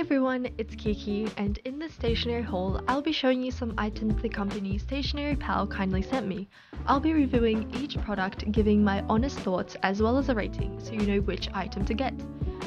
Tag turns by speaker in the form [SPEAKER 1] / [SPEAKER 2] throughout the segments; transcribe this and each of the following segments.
[SPEAKER 1] everyone, it's Kiki, and in this stationery haul, I'll be showing you some items the company Stationery Pal kindly sent me. I'll be reviewing each product, giving my honest thoughts as well as a rating so you know which item to get.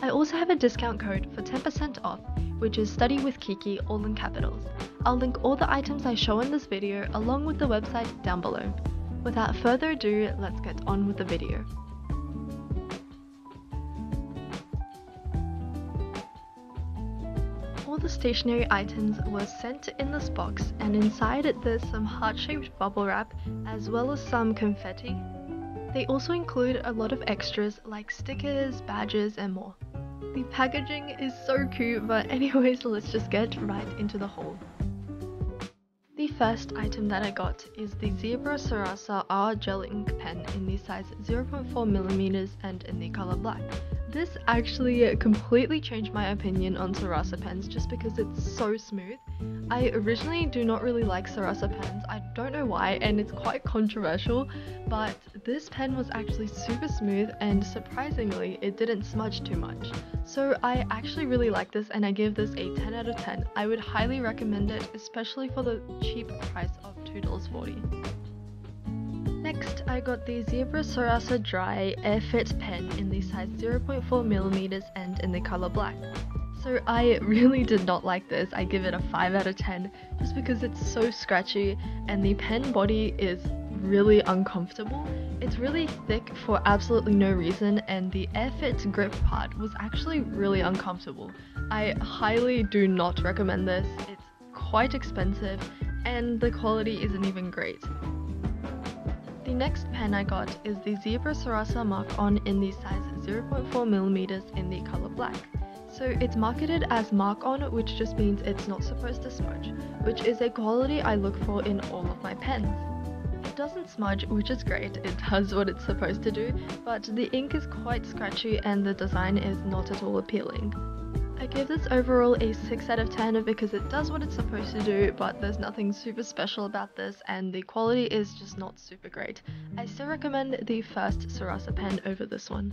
[SPEAKER 1] I also have a discount code for 10% off, which is StudyWithKiki all in capitals. I'll link all the items I show in this video along with the website down below. Without further ado, let's get on with the video. All the stationery items were sent in this box, and inside there's some heart-shaped bubble wrap as well as some confetti. They also include a lot of extras like stickers, badges and more. The packaging is so cute, but anyways, let's just get right into the haul. The first item that I got is the Zebra Sasa Gel Ink Pen in the size 0.4mm and in the color black. This actually completely changed my opinion on Sarasa pens just because it's so smooth. I originally do not really like Sarasa pens, I don't know why, and it's quite controversial, but this pen was actually super smooth and surprisingly it didn't smudge too much. So I actually really like this and I give this a 10 out of 10. I would highly recommend it, especially for the cheap price of $2.40. Next, I got the Zebra Sarasa Dry Airfit pen in the size 0.4mm and in the color black. So I really did not like this. I give it a 5 out of 10 just because it's so scratchy and the pen body is really uncomfortable. It's really thick for absolutely no reason, and the Airfit grip part was actually really uncomfortable. I highly do not recommend this. It's quite expensive and the quality isn't even great. The next pen I got is the Zebra Sarasa Markon in the size 0.4mm in the color black. So it's marketed as Markon, which just means it's not supposed to smudge, which is a quality I look for in all of my pens. It doesn't smudge, which is great, it does what it's supposed to do, but the ink is quite scratchy and the design is not at all appealing. I give this overall a 6 out of 10 because it does what it's supposed to do, but there's nothing super special about this and the quality is just not super great. I still recommend the first Sarasa pen over this one.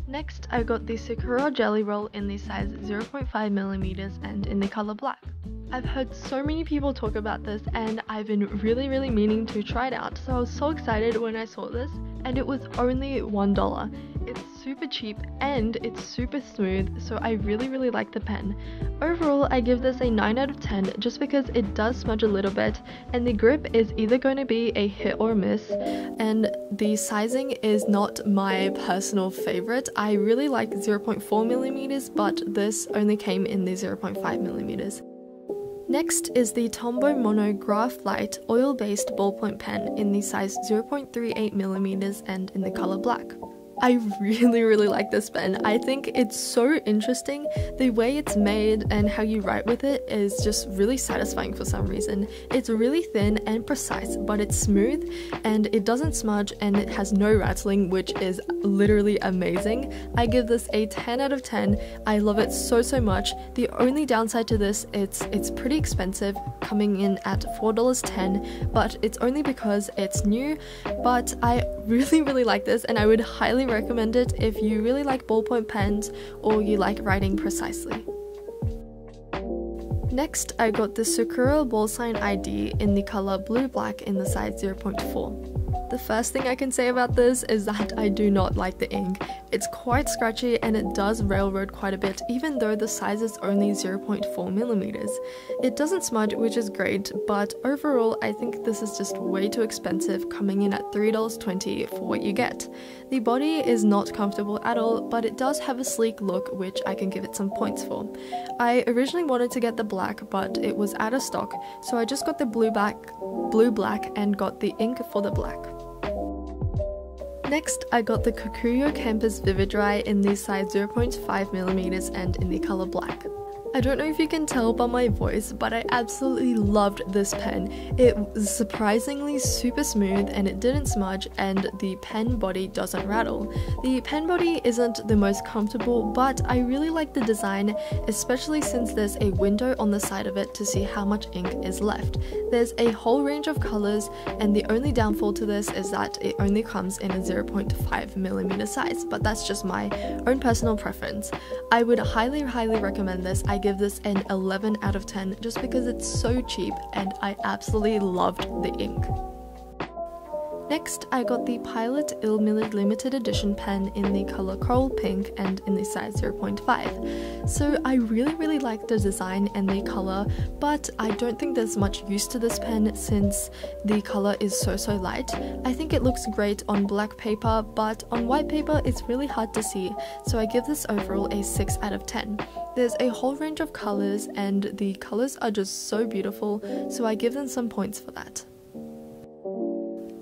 [SPEAKER 1] Next, I got the Sukura Jelly Roll in the size 0.5mm and in the color black. I've heard so many people talk about this and I've been really meaning to try it out, so I was so excited when I saw this, and it was only $1. It's super cheap and it's super smooth, so I really like the pen. Overall, I give this a 9 out of 10 just because it does smudge a little bit and the grip is either going to be a hit or miss, and the sizing is not my personal favorite. I really like 0.4mm, but this only came in the 0.5mm. Next is the Tombo Monograph Light oil-based ballpoint pen in the size 0.38mm and in the color black. I really like this pen. I think it's so interesting. The way it's made and how you write with it is just really satisfying for some reason. It's really thin and precise, but it's smooth and it doesn't smudge and it has no rattling, which is literally amazing. I give this a 10 out of 10. I love it so much. The only downside to this, it's pretty expensive, coming in at $4.10, but it's only because it's new, but I really like this and I would highly recommend it if you really like ballpoint pens or you like writing precisely. Next, I got the Sukura Ball Sign ID in the color blue black in the size 0.4. The first thing I can say about this is that I do not like the ink. It's quite scratchy and it does railroad quite a bit, even though the size is only 0.4mm. It doesn't smudge, which is great, but overall I think this is just way too expensive, coming in at $3.20 for what you get. The body is not comfortable at all, but it does have a sleek look, which I can give it some points for. I originally wanted to get the black, but it was out of stock, so I just got the blue black and got the ink for the black. Next, I got the Curo Campus Vivid Dry in the size 0.5mm and in the color black. I don't know if you can tell by my voice, but I absolutely loved this pen. It was surprisingly super smooth and it didn't smudge, and the pen body doesn't rattle. The pen body isn't the most comfortable, but I really like the design, especially since there's a window on the side of it to see how much ink is left. There's a whole range of colors, and the only downfall to this is that it only comes in a 0.5mm size, but that's just my own personal preference. I would highly recommend this. I give this an 11 out of 10 just because it's so cheap and I absolutely loved the ink. Next, I got the Pilot Illumina Limited Edition pen in the color Coral Pink and in the size 0.5. So I really like the design and the color, but I don't think there's much use to this pen since the color is so light. I think it looks great on black paper, but on white paper it's really hard to see, so I give this overall a 6 out of 10. There's a whole range of colors and the colors are just so beautiful, so I give them some points for that.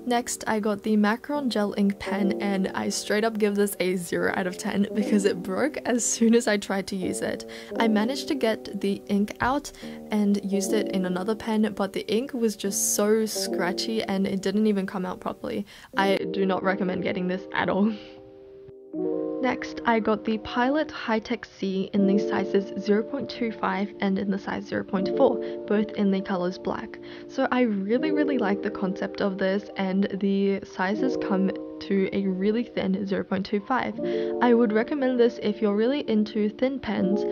[SPEAKER 1] Next, I got the Macaron Gel Ink Pen, and I straight up give this a 0 out of 10 because it broke as soon as I tried to use it. I managed to get the ink out and used it in another pen, but the ink was just so scratchy and it didn't even come out properly. I do not recommend getting this at all. Next, I got the Pilot Hightech C in the sizes 0.25 and in the size 0.4, both in the colors black. So I really like the concept of this, and the sizes come to a really thin 0.25. I would recommend this if you're really into thin pens,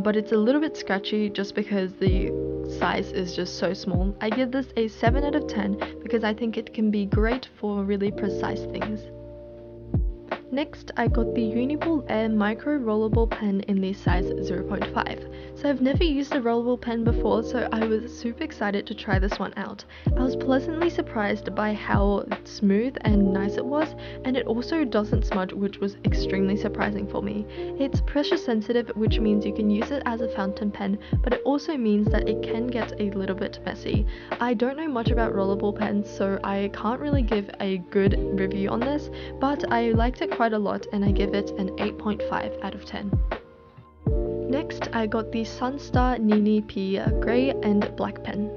[SPEAKER 1] but it's a little bit scratchy just because the size is just so small. I give this a 7 out of 10 because I think it can be great for really precise things. Next, I got the UniAir Micro rollable pen in the size 0.5. So I've never used a rollable pen before, so I was super excited to try this one out. I was pleasantly surprised by how smooth and nice it was, and it also doesn't smudge, which was extremely surprising for me. It's pressure sensitive, which means you can use it as a fountain pen, but it also means that it can get a little bit messy. I don't know much about rollable pens, so I can't really give a good review on this, but I liked it quite a lot and I give it an 8.5 out of 10. Next, I got the Sunstar Nini P grey and black pen.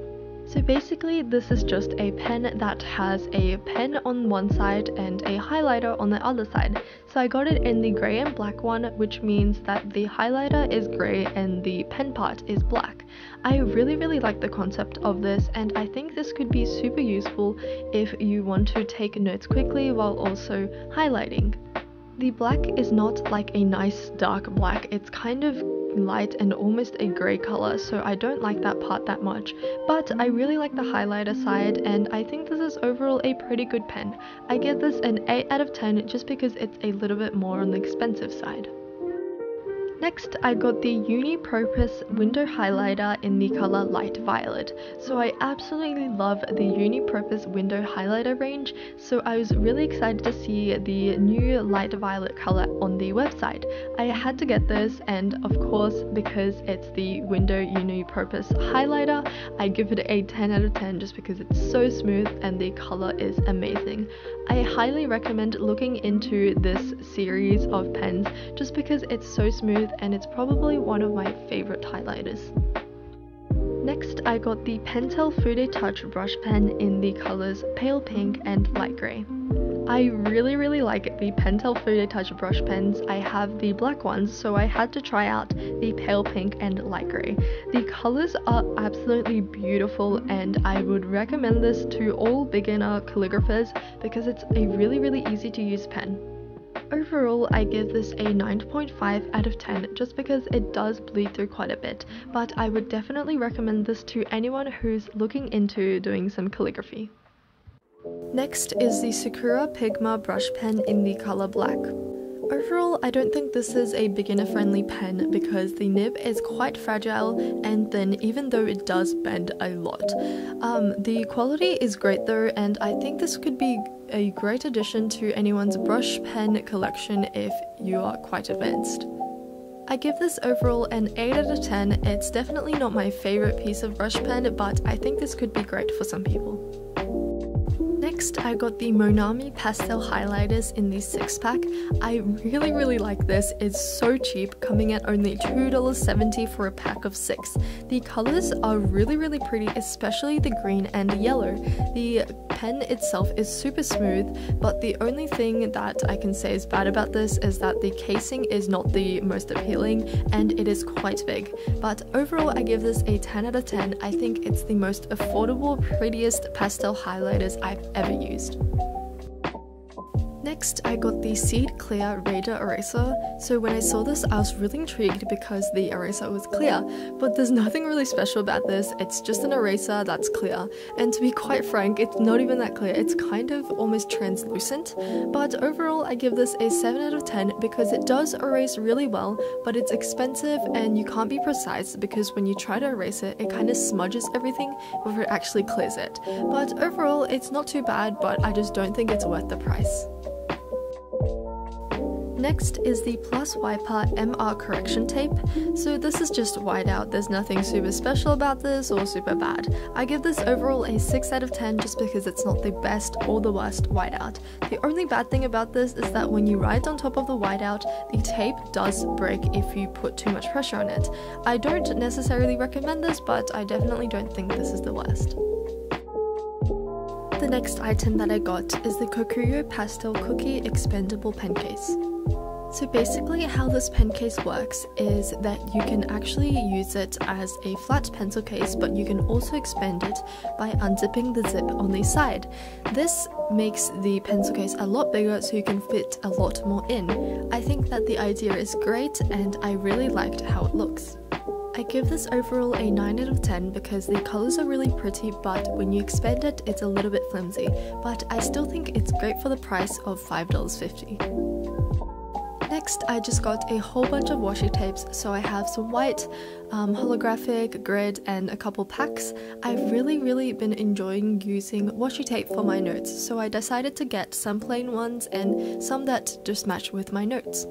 [SPEAKER 1] So basically this is just a pen that has a pen on one side and a highlighter on the other side. So I got it in the grey and black one, which means that the highlighter is grey and the pen part is black. I really like the concept of this, and I think this could be super useful if you want to take notes quickly while also highlighting. The black is not like a nice dark black, it's kind of light and almost a grey colour, so I don't like that part that much, but I really like the highlighter side and I think this is overall a pretty good pen. I give this an 8 out of 10 just because it's a little bit more on the expensive side. Next, I got the Uni Purpose Window Highlighter in the color Light Violet. So I absolutely love the Uni Purpose Window Highlighter range, so I was really excited to see the new light violet color on the website. I had to get this, and of course, because it's the Window Uni Purpose Highlighter, I give it a 10 out of 10 just because it's so smooth and the color is amazing. I highly recommend looking into this series of pens just because it's so smooth and it's probably one of my favorite highlighters. Next, I got the Pentel Fude Touch brush pen in the colors pale pink and light grey. I really like the Pentel Fude Touch brush pens. I have the black ones, so I had to try out the pale pink and light grey. The colors are absolutely beautiful and I would recommend this to all beginner calligraphers because it's a really easy to use pen. Overall, I give this a 9.5 out of 10 just because it does bleed through quite a bit, but I would definitely recommend this to anyone who's looking into doing some calligraphy. Next is the Sakura Pigma brush pen in the color black. Overall, I don't think this is a beginner-friendly pen because the nib is quite fragile and thin, even though it does bend a lot. The quality is great though, and I think this could be a great addition to anyone's brush pen collection if you are quite advanced. I give this overall an 8 out of 10. It's definitely not my favorite piece of brush pen, but I think this could be great for some people. Next, I got the Monami Pastel highlighters in the 6-pack. I really like this. It's so cheap, coming at only $2.70 for a pack of 6. The colors are really pretty, especially the green and the yellow. The pen itself is super smooth, but the only thing that I can say is bad about this is that the casing is not the most appealing and it is quite big. But overall, I give this a 10 out of 10. I think it's the most affordable, prettiest pastel highlighters I've ever used. Next, I got the Seed Clear Radar Eraser. So when I saw this, I was really intrigued because the eraser was clear, but there's nothing really special about this. It's just an eraser that's clear, and to be quite frank, it's not even that clear. It's kind of almost translucent, but overall I give this a 7 out of 10 because it does erase really well, but it's expensive and you can't be precise because when you try to erase it, it kind of smudges everything before it actually clears it. But overall, it's not too bad, but I just don't think it's worth the price. Next is the Plus Wiper MR Correction Tape. So this is just whiteout, there's nothing super special about this or super bad. I give this overall a 6 out of 10 just because it's not the best or the worst whiteout. The only bad thing about this is that when you write on top of the whiteout, the tape does break if you put too much pressure on it. I don't necessarily recommend this, but I definitely don't think this is the worst. The next item that I got is the Curo Pastel Cookie Expendable Pen Case. So basically how this pen case works is that you can actually use it as a flat pencil case, but you can also expand it by unzipping the zip on the side. This makes the pencil case a lot bigger so you can fit a lot more in. I think that the idea is great and I really liked how it looks. I give this overall a 9 out of 10 because the colours are really pretty, but when you expand it, it's a little bit flimsy, but I still think it's great for the price of $5.50. Next, I just got a whole bunch of washi tapes, so I have some white, holographic, grid, and a couple packs. I've really been enjoying using washi tape for my notes, so I decided to get some plain ones and some that just match with my notes.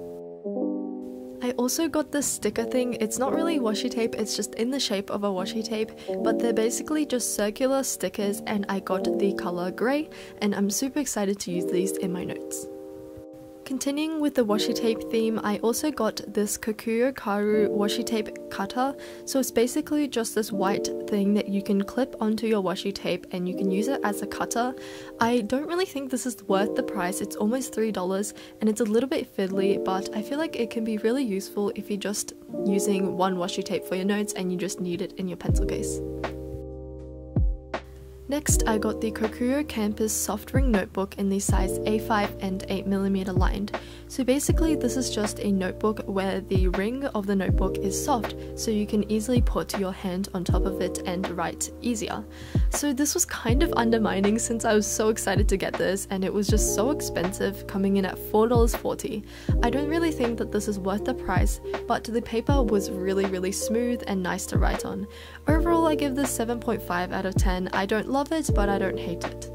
[SPEAKER 1] I also got this sticker thing. It's not really washi tape, it's just in the shape of a washi tape, but they're basically just circular stickers, and I got the color grey, and I'm super excited to use these in my notes. Continuing with the washi tape theme, I also got this Kokuro Karu washi tape cutter. So it's basically just this white thing that you can clip onto your washi tape and you can use it as a cutter. I don't really think this is worth the price. It's almost $3 and it's a little bit fiddly, but I feel like it can be really useful if you're just using one washi tape for your notes and you just need it in your pencil case. Next, I got the Curo Campus Soft Ring Notebook in the size A5 and 8mm lined. So basically this is just a notebook where the ring of the notebook is soft, so you can easily put your hand on top of it and write easier. So this was kind of undermining since I was so excited to get this and it was just so expensive, coming in at $4.40. I don't really think that this is worth the price, but the paper was really smooth and nice to write on. Overall, I give this 7.5 out of 10. I don't love it, but I don't hate it.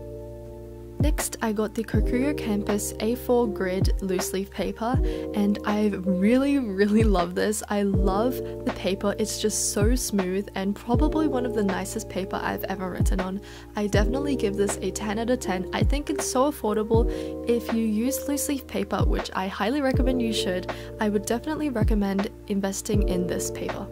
[SPEAKER 1] Next, I got the Curo Campus A4 grid loose leaf paper, and I really love this. I love the paper, it's just so smooth and probably one of the nicest paper I've ever written on. I definitely give this a 10 out of 10. I think it's so affordable. If you use loose leaf paper, which I highly recommend you should, I would definitely recommend investing in this paper.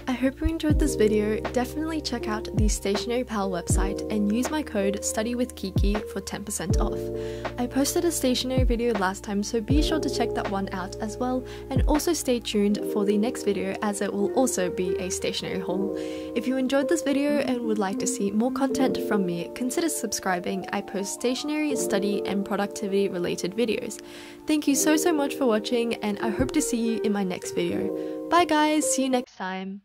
[SPEAKER 1] I hope you enjoyed this video. Definitely check out the Stationery Pal website and use my code StudyWithKiki for 10% off. I posted a stationery video last time, so be sure to check that one out as well, and also stay tuned for the next video as it will also be a stationery haul. If you enjoyed this video and would like to see more content from me, consider subscribing. I post stationery, study, and productivity related videos. Thank you so much for watching, and I hope to see you in my next video. Bye guys, see you next time.